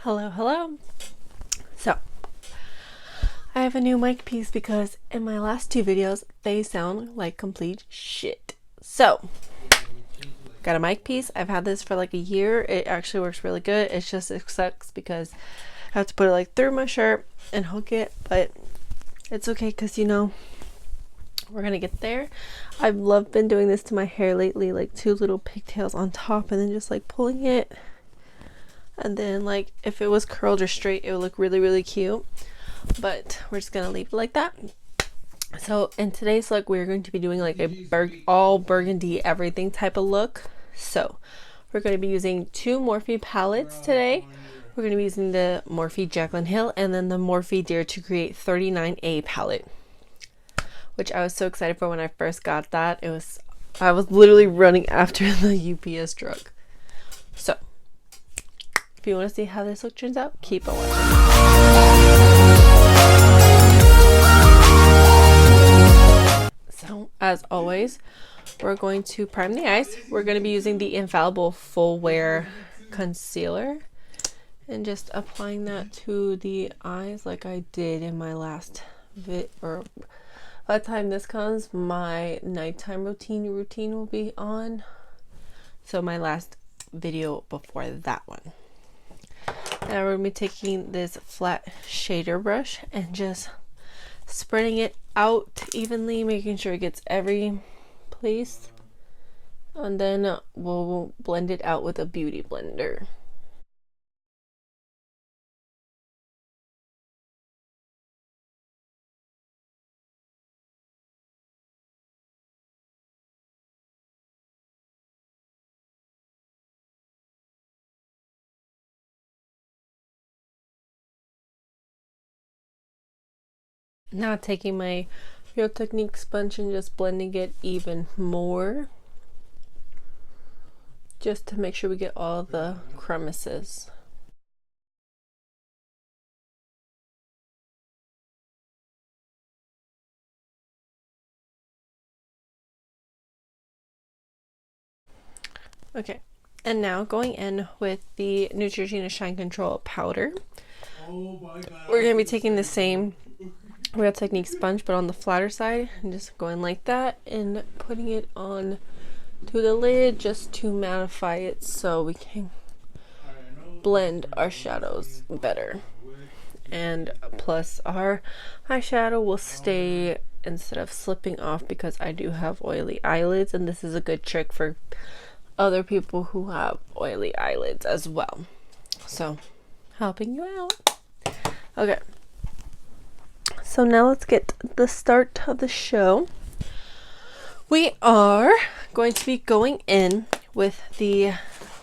Hello, hello. So, I have a new mic piece because in my last two videos, they sound like complete shit. So, got a mic piece. I've had this for like a year. It actually works really good. It sucks because I have to put it like through my shirt and hook it, but it's okay because we're gonna get there. I've been doing this to my hair lately, like two little pigtails on top and then just like pulling it. And then like if it was curled or straight, it would look really, really cute. But we're just gonna leave it like that. So in today's look, we're going to be doing like a all burgundy everything type of look. So we're going to be using two Morphe palettes today. We're going to be using the Morphe Jaclyn Hill and then the Morphe Dare to Create 39A palette, which I was so excited for when I first got that. I was literally running after the UPS truck. So if you want to see how this look turns out, keep on watching. So as always, we're going to prime the eyes. We're going to be using the Infallible Full Wear Concealer and just applying that to the eyes like I did in my last or by the time this comes, my nighttime routine will be on. So my last video before that one. Now we're going to be taking this flat shader brush and just spreading it out evenly, making sure it gets every place, and then we'll blend it out with a beauty blender. Now taking my Real Technique sponge and just blending it even more, just to make sure we get all the crevices. Okay, and now going in with the Neutrogena Shine Control powder. We're going to be taking the same Real Technique sponge but on the flatter side and just going like that and putting it on to the lid just to mattify it so we can blend our shadows better. And plus our eyeshadow will stay instead of slipping off because I do have oily eyelids, and this is a good trick for other people who have oily eyelids as well. So helping you out. Okay. So now let's get the start of the show. We are going to be going in with the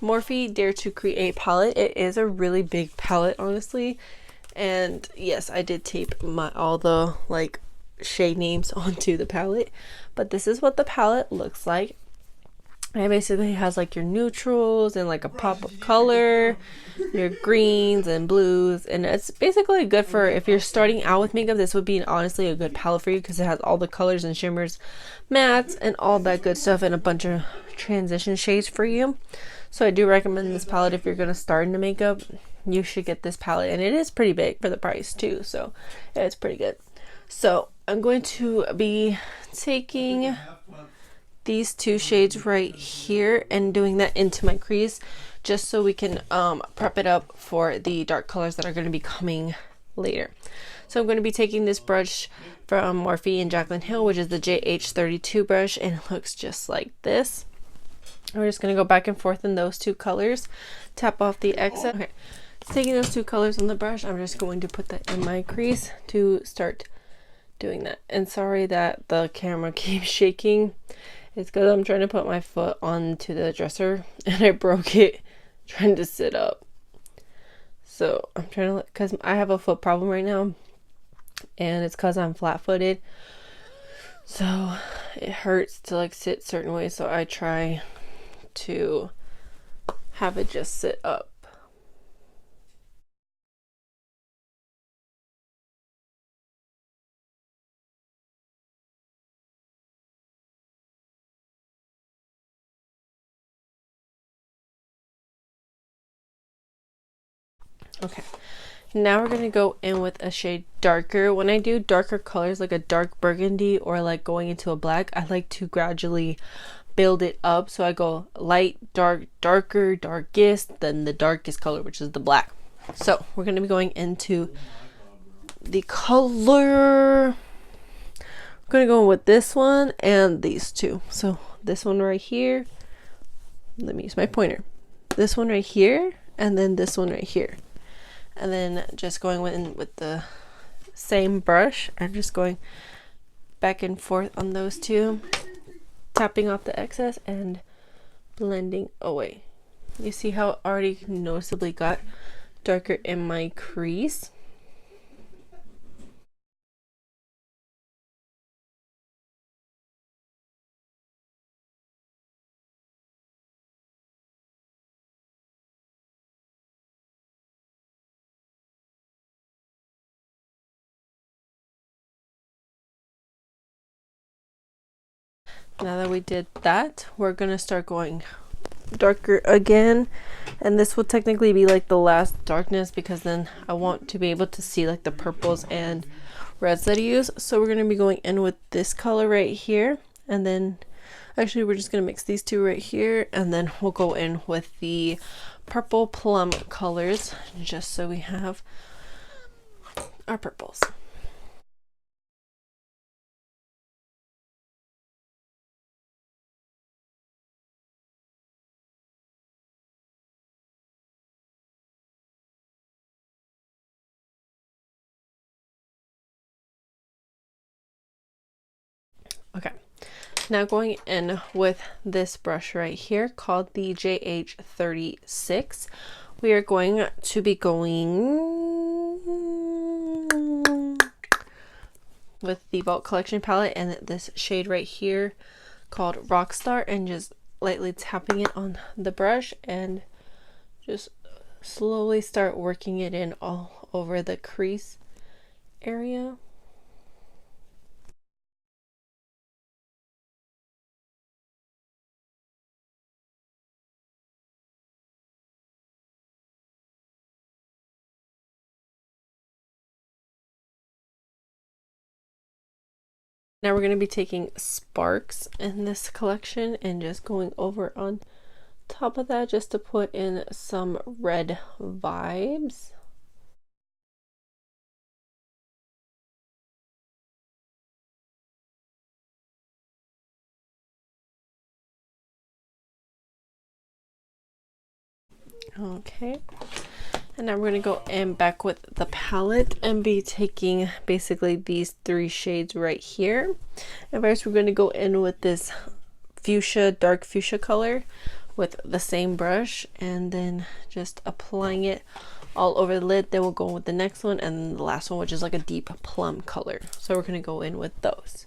Morphe Dare to Create palette. It is a really big palette, honestly. And yes, I did tape all the like shade names onto the palette. But this is what the palette looks like. It basically has like your neutrals and like a pop of color, your greens and blues, and it's basically good for if you're starting out with makeup. This would be honestly a good palette for you because it has all the colors and shimmers, mattes, and all that good stuff, and a bunch of transition shades for you. So I do recommend this palette if you're going to start into makeup. You should get this palette, and it is pretty big for the price too, so yeah, it's pretty good. So I'm going to be taking these two shades right here and doing that into my crease just so we can prep it up for the dark colors that are going to be coming later. So I'm going to be taking this brush from Morphe and Jaclyn Hill, which is the JH32 brush, and it looks just like this. We're just going to go back and forth in those two colors, tap off the excess. Okay, taking those two colors on the brush, I'm just going to put that in my crease to start doing that. And sorry that the camera keeps shaking. It's because I'm trying to put my foot onto the dresser and I broke it trying to sit up. So I'm trying to, because I have a foot problem right now and it's because I'm flat-footed. So it hurts to like sit certain ways. So I try to have it just sit up. Okay. Now we're going to go in with a shade darker. When I do darker colors like a dark burgundy or like going into a black, I like to gradually build it up. So I go light, dark, darker, darkest, then the darkest color, which is the black. So we're going to be going into the color. I'm going to go with this one and these two. So this one right here. Let me use my pointer. This one right here and then this one right here. And then just going in with the same brush and just going back and forth on those two, tapping off the excess and blending away. You see how it already noticeably got darker in my crease? Now that we did that, we're gonna start going darker again, and this will technically be like the last darkness because then I want to be able to see like the purples and reds that I use. So we're gonna be going in with this color right here, and then actually we're just gonna mix these two right here, and then we'll go in with the purple plum colors just so we have our purples. Okay, now going in with this brush right here called the JH36, we are going to be going with the Vault Collection palette and this shade right here called Rockstar, and just lightly tapping it on the brush and just slowly start working it in all over the crease area. Now we're going to be taking Sparks in this collection and just going over on top of that just to put in some red vibes. Okay, and now we're going to go in back with the palette and be taking basically these three shades right here. And first we're going to go in with this fuchsia, dark fuchsia color with the same brush, and then just applying it all over the lid. Then we'll go with the next one and the last one, which is like a deep plum color. So we're going to go in with those.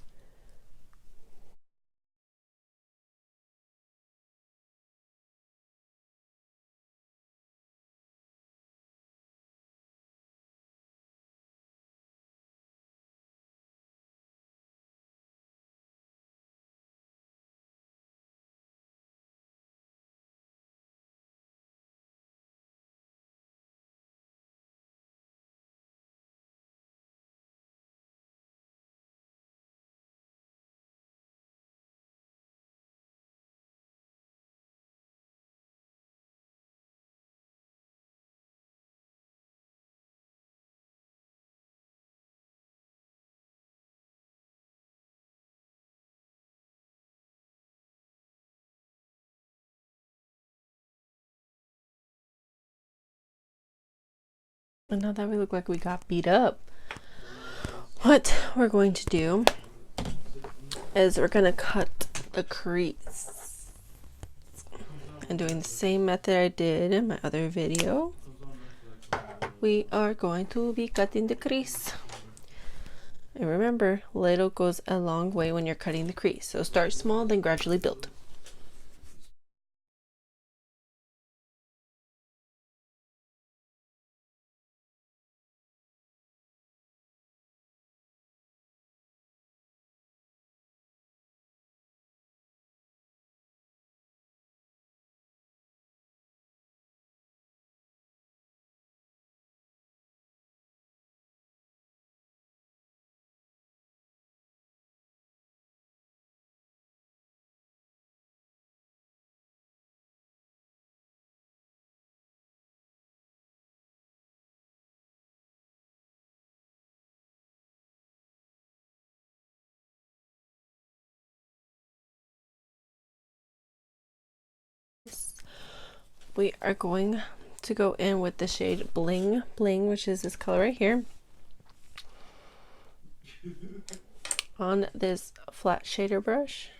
And now that we look like we got beat up, what we're going to do is we're going to cut the crease. And doing the same method I did in my other video, we are going to be cutting the crease. And remember, little goes a long way when you're cutting the crease. So start small, then gradually build. we are going to go in with the shade Bling Bling, which is this color right here, on this flat shader brush,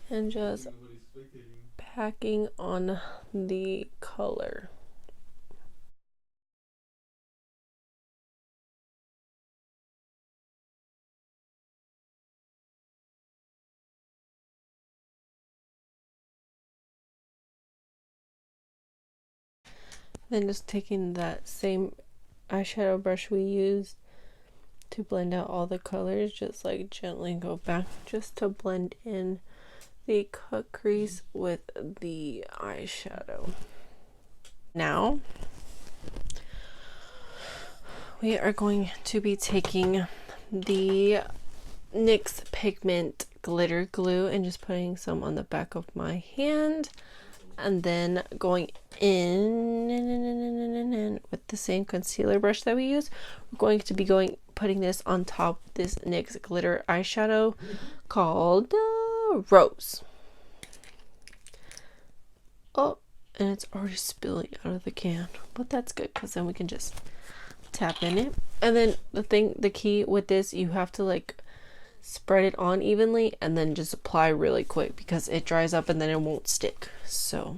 and just packing on the color. Then just taking that same eyeshadow brush we used to blend out all the colors, just like gently go back just to blend in the cut crease with the eyeshadow. Now we are going to be taking the NYX Pigment glitter glue and just putting some on the back of my hand, and then going in with the same concealer brush that we use. We're going to be putting this on top of this NYX glitter eyeshadow called Rose. Oh, and it's already spilling out of the can, but that's good because then we can just tap in it. And then the key with this, you have to like spread it on evenly and then just apply really quick because it dries up and then it won't stick. So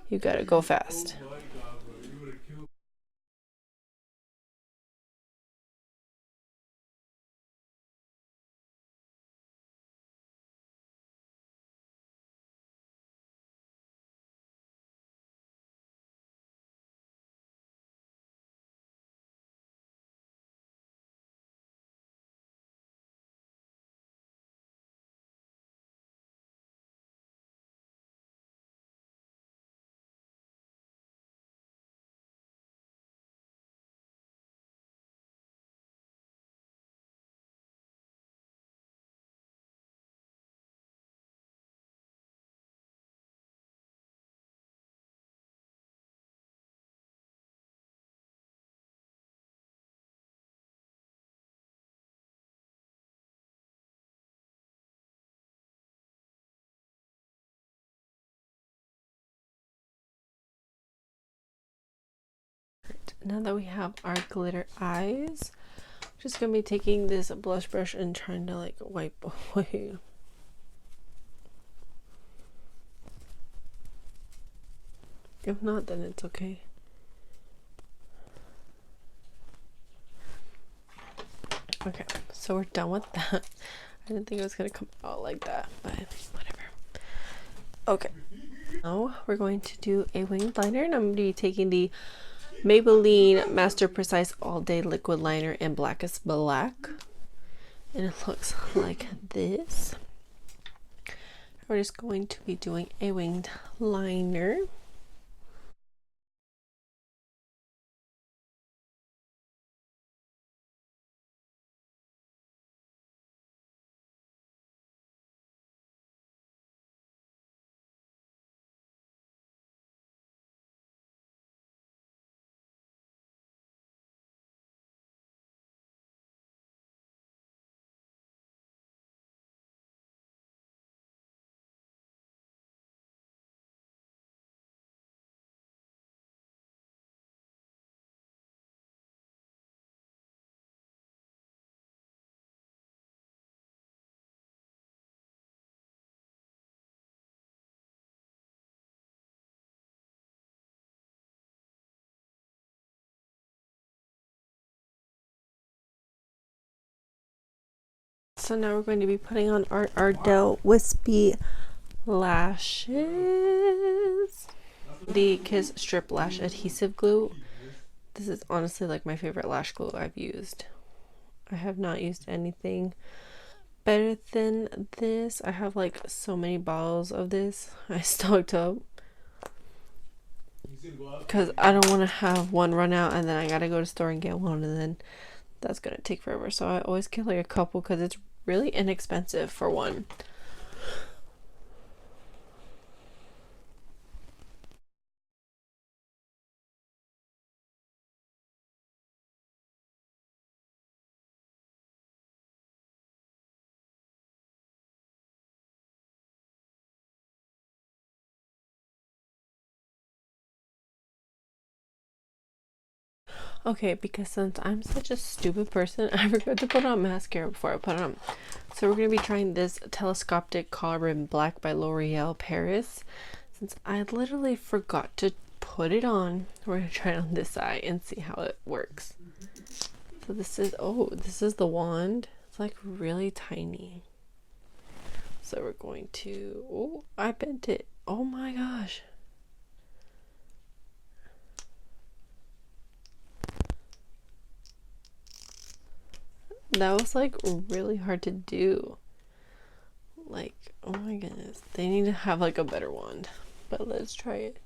you gotta go fast. Now that we have our glitter eyes, I'm just gonna be taking this blush brush and trying to like wipe away. If not, then it's okay. Okay, so we're done with that. I didn't think it was gonna come out like that, but whatever. Okay, now we're going to do a winged liner, and I'm going to be taking the Maybelline Master Precise All Day Liquid Liner in Blackest Black, and it looks like this. We're just going to be doing a winged liner. So now we're going to be putting on our Ardell Wispy lashes. The Kiss Strip Lash Adhesive Glue. This is honestly like my favorite lash glue I've used. I have not used anything better than this. I have like so many bottles of this I stocked up because I don't want to have one run out and then I gotta go to the store and get one, and then that's gonna take forever. So I always get like a couple because it's really inexpensive for one. Okay, because since I'm such a stupid person, I forgot to put on mascara before I put it on. So we're going to be trying this Telescopic Carbon Black by L'Oreal Paris. Since I literally forgot to put it on, we're going to try it on this eye and see how it works. So this is, oh, this is the wand. It's like really tiny. So we're going to, oh, I bent it. Oh my gosh. That was like really hard to do. Like, oh my goodness. They need to have like a better wand. But let's try it.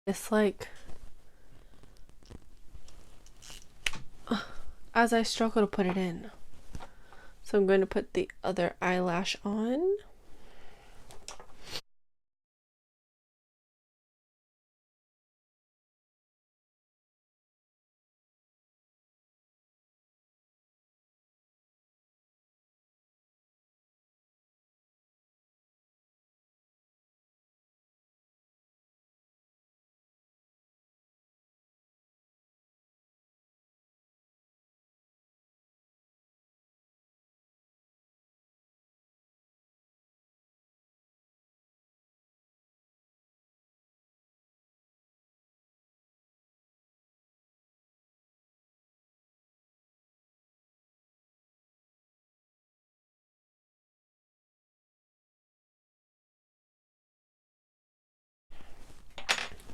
It's like, as I struggle to put it in. So I'm going to put the other eyelash on.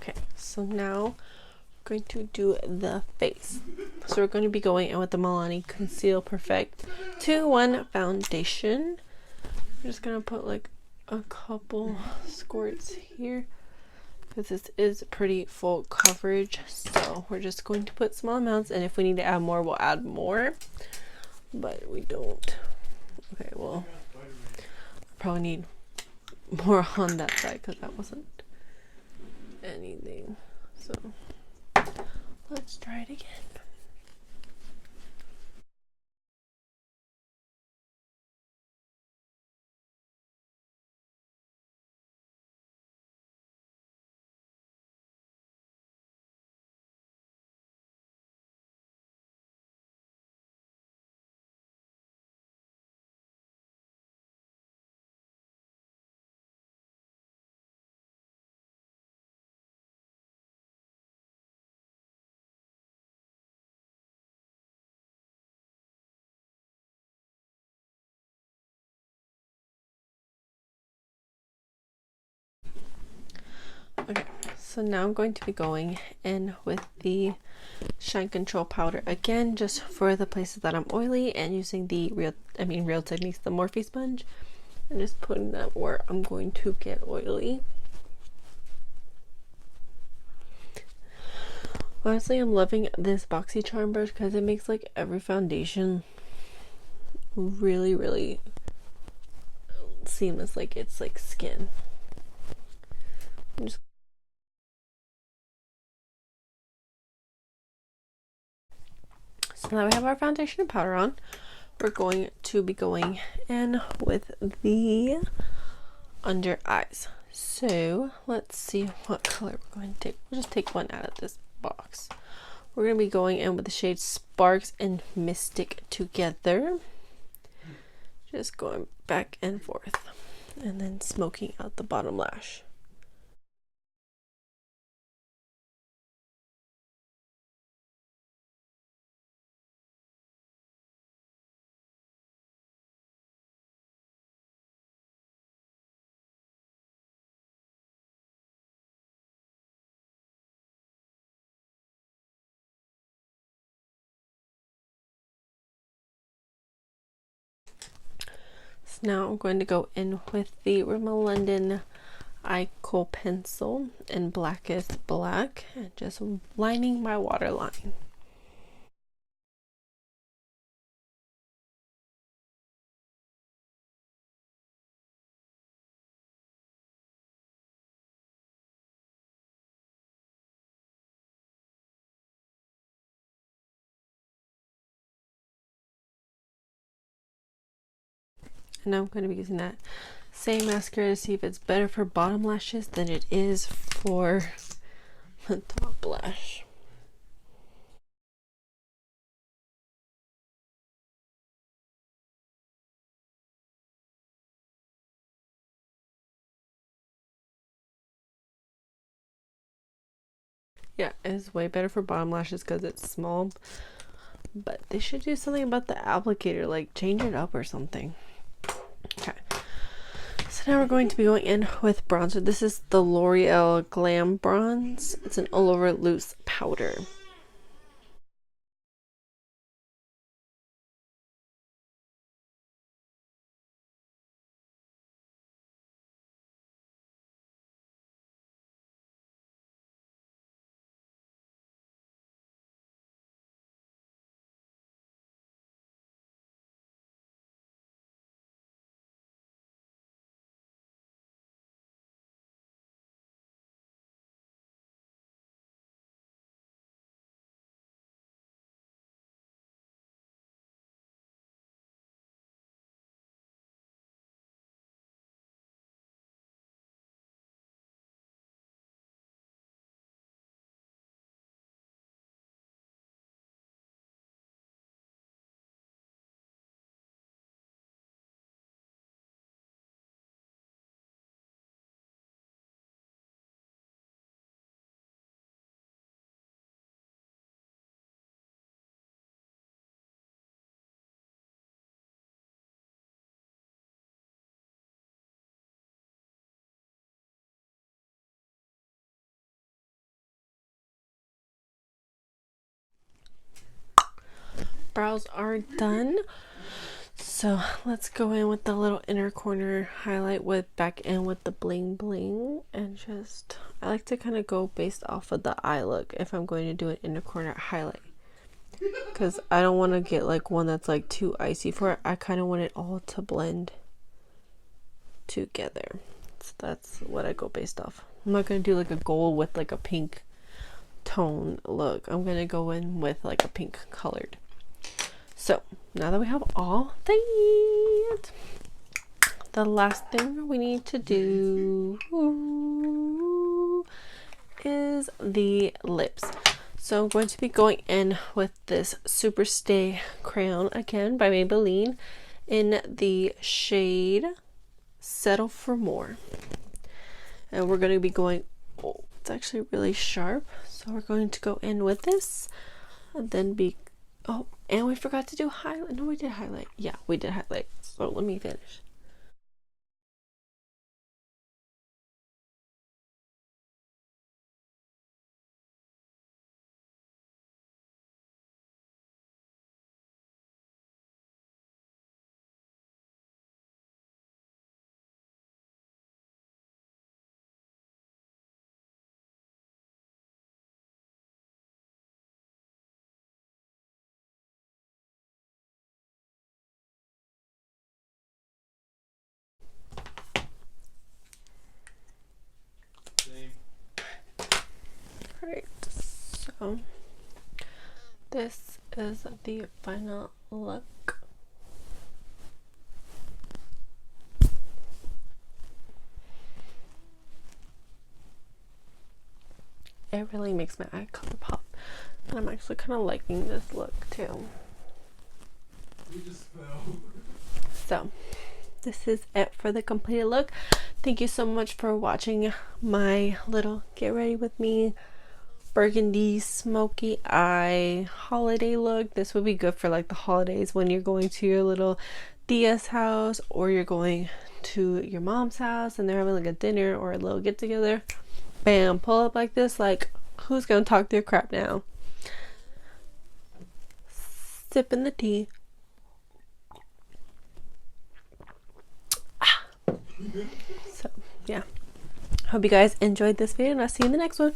Okay, so now I'm going to do the face. So we're going to be going in with the Milani Conceal Perfect 2-in-1 foundation. I'm just going to put like a couple squirts here because this is pretty full coverage. So we're just going to put small amounts, and if we need to add more, we'll add more. But we don't. Okay, well, I probably need more on that side because that wasn't anything. So let's try it again. Okay, so now I'm going to be going in with the Shine Control powder again, just for the places that I'm oily, and using the Real Techniques, the Morphe sponge, and just putting that where I'm going to get oily. Honestly, I'm loving this BoxyCharm brush because it makes like every foundation really, really seamless, like it's like skin. So now we have our foundation and powder on. We're going to be going in with the under eyes. So let's see what color we're going to take. We'll just take one out of this box. We're going to be going in with the shades Sparks and Mystic together. Just going back and forth. And then smoking out the bottom lash. So now I'm going to go in with the Rimmel London Eye Kohl pencil in Blackest Black and just lining my waterline. And I'm going to be using that same mascara to see if it's better for bottom lashes than it is for the top lash. Yeah, it's way better for bottom lashes because it's small. But they should do something about the applicator, like change it up or something. Okay. So now we're going to be going in with bronzer. This is the L'Oreal Glam Bronze. It's an all over loose powder. Brows are done. So let's go in with the little inner corner highlight with back in with the bling bling, and just I like to kind of go based off of the eye look if I'm going to do an inner corner highlight, because I don't want to get like one that's like too icy for it. I kind of want it all to blend together. So that's what I go based off. I'm not going to do like a gold with like a pink tone look. I'm going to go in with like a pink colored. So now that we have all that, the last thing we need to do is the lips. So I'm going to be going in with this Super Stay crayon again by Maybelline in the shade Settle for More. And we're going to be going, oh, it's actually really sharp. So we're going to go in with this and then be, oh, and we forgot to do highlight. No, we did highlight. Yeah, we did highlight. So let me finish. Alright, so this is the final look. It really makes my eye color pop, and I'm actually kind of liking this look too. We just fell. So this is it for the completed look. Thank you so much for watching my little get ready with me burgundy smoky eye holiday look. This would be good for like the holidays when you're going to your little Tia's house, or you're going to your mom's house and they're having like a dinner or a little get together. Bam, pull up like this. Like, who's gonna talk their crap now? Sipping the tea. So yeah, hope you guys enjoyed this video, and I'll see you in the next one.